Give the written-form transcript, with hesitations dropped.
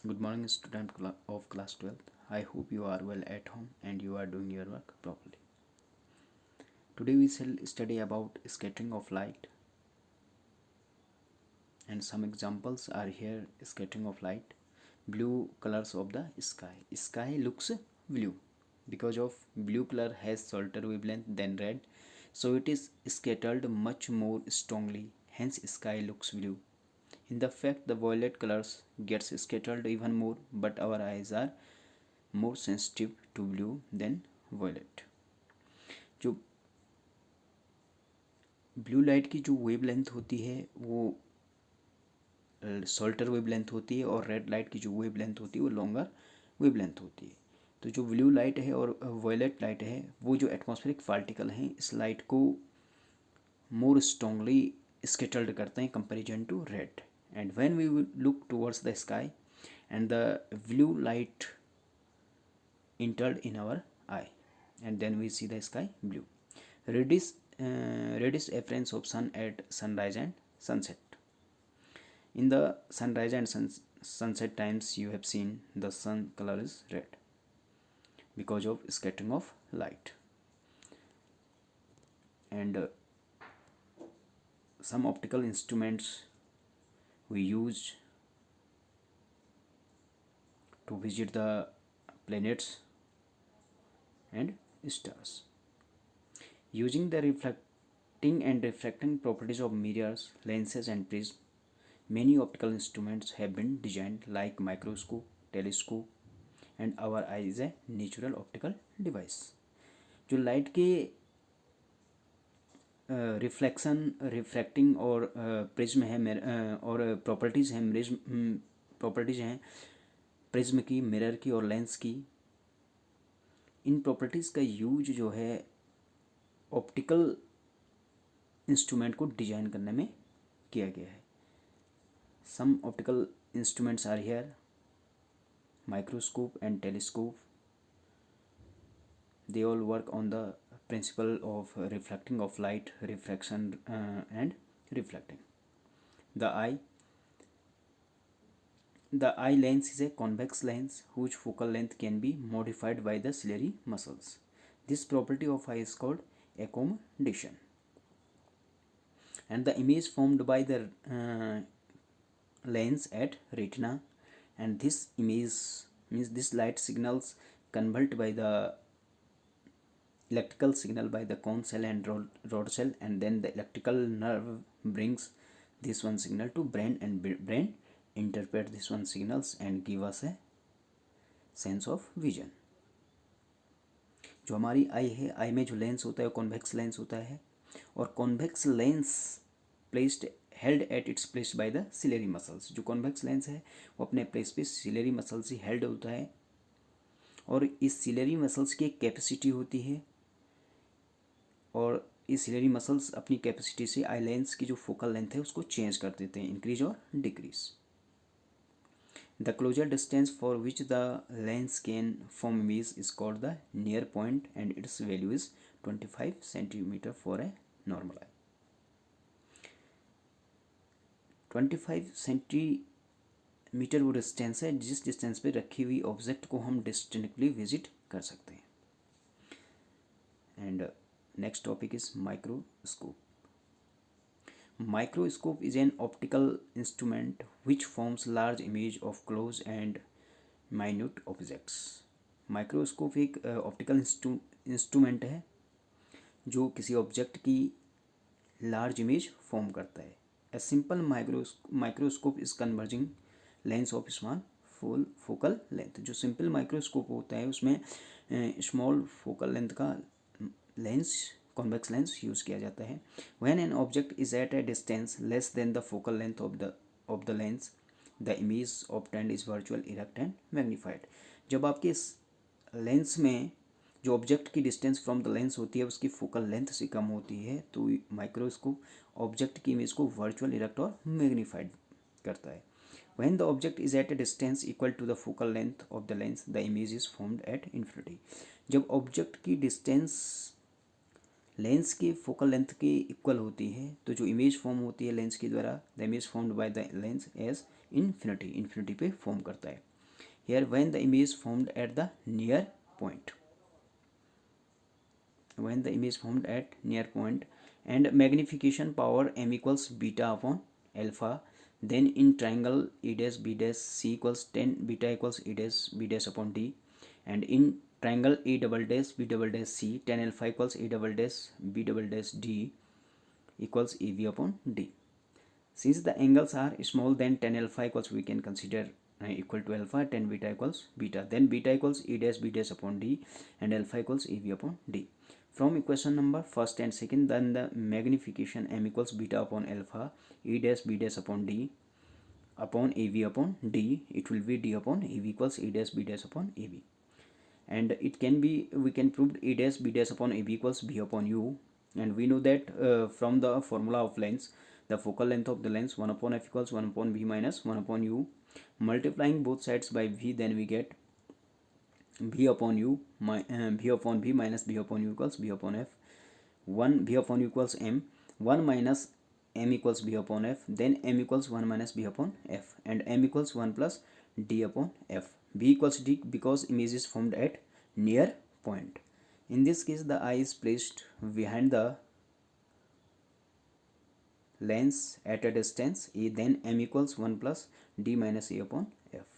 Good morning, student of class 12th. I hope you are well at home and you are doing your work properly. Today we shall study about scattering of light, and some examples are here. Scattering of light, blue colors of the sky. Sky looks blue because of blue color has shorter wavelength than red, so it is scattered much more strongly. Hence, sky looks blue. In the fact, the violet colors gets scattered even more, but our eyes are more sensitive to blue than violet. जो blue light की जो wavelength होती है वो shorter wavelength होती है, और red light की जो वेवलेंथ होती है वो लॉन्गर वेवलेंथ होती है. तो जो ब्लू लाइट है और वायलेट लाइट है वो जो एटमॉस्फेरिक पार्टिकल हैं इस लाइट को मोर स्ट्रांगली स्केटर्ड करते हैं comparison to red. And when we look towards the sky and the blue light entered in our eye, and then we see the sky blue. Reddish appearance of sun at sunrise and sunset. In the sunrise and sunset times you have seen the sun color is red because of scattering of light. And some optical instruments we use to visit the planets and stars. Using the reflecting and refracting properties of mirrors, lenses and prisms, many optical instruments have been designed like microscope, telescope, and our eye is a natural optical device. जो light के reflection refracting और prism है और properties हैं properties हैं prism की, mirror की और लेंस की. इन प्रॉपर्टीज़ का यूज जो है ऑप्टिकल इंस्ट्रूमेंट को डिजाइन करने में किया गया है. Some optical instruments are here: microscope and telescope. They all work on the principle of reflecting of light, refraction and reflecting. The eye lens is a convex lens whose focal length can be modified by the ciliary muscles. This property of eye is called accommodation. And the image formed by the lens at retina, and this image means this light signals convert by the electrical signal by the cone cell and rod cell, and then the electrical nerve brings this one signal to brain, and brain interpret this one signals and give us a sense of vision. जो हमारी आई है, आई में जो lens होता है वो convex lens होता है, और convex lens placed held at its place by the ciliary muscles. जो कॉन्वेक्स लेंस है वो अपने प्लेस पे सिलेरी मसल्स ही हेल्ड होता है, और इस सिलेरी मसल्स की एक कैपेसिटी होती है, और इस सिलेरी मसल्स अपनी कैपेसिटी से आई लेंस की जो फोकल लेंथ है उसको चेंज कर देते हैं, इंक्रीज और decrease. The closer distance for which the lens can form image is called the near point, and its value is 25 centimetre for a normal eye. 25 centimetre वो distance है जिस distance पे रखी हुई ऑब्जेक्ट को हम डिस्टिंक्टली विजिट कर सकते हैं. And next topic is microscope. Microscope is an optical instrument which forms large image of close and minute objects. Microscope एक ऑप्टिकल इंस्ट्रूमेंट है जो किसी ऑब्जेक्ट की लार्ज इमेज फॉर्म करता है. A simple microscope is converging lens of small focal length. जो simple microscope होता है उसमें स्मॉल फोकल लेंथ का लेंस, कॉन्वेक्स लेंस यूज़ किया जाता है. When an object is at a distance less than the focal length of the lens, the image obtained is virtual erect and magnified. जब आपके इस लेंस में जो object की डिस्टेंस फ्रॉम द लेंस होती है उसकी फोकल लेंथ से कम होती है तो माइक्रोस्कोप ऑब्जेक्ट की इमेज को वर्चुअल इरेक्ट और मैग्नीफाइड करता है. When the object is at a distance equal to the focal length of the lens, the image is formed at infinity. जब ऑब्जेक्ट की डिस्टेंस लेंस के फोकल लेंथ के equal होती है तो जो इमेज फॉर्म होती है लेंस के द्वारा, the image formed by the lens as infinity, infinity पे फॉर्म करता है. here when the image formed at the near point, when the image formed at near point, and magnification power m equals beta upon alpha. Then in triangle e dash b dash c equals 10 beta equals e dash b dash upon d, and in triangle a double dash b double dash c 10 alpha equals a double dash b double dash d equals ev upon d. Since the angles are small, then 10 alpha equals, we can consider equal to alpha, 10 beta equals beta, then beta equals e dash b dash upon d, and alpha equals ev upon d. From equation number first and second, then the magnification m equals beta upon alpha e dash b dash upon d upon av upon d, it will be d upon ev equals e dash b dash upon av. And it can be, we can prove a dash b dash upon ab equals b upon u, and we know that from the formula of lengths, the focal length of the lens 1 upon f equals 1 upon v minus 1 upon u. Multiplying both sides by v, then we get v upon u v upon v minus v upon u equals v upon f. 1 v upon u equals m, 1 minus m equals b upon f, then m equals 1 minus b upon f, and m equals 1 plus d upon f. b equals d because image is formed at near point. In this case, the eye is placed behind the lens at a distance a, then m equals 1 plus d minus a upon f.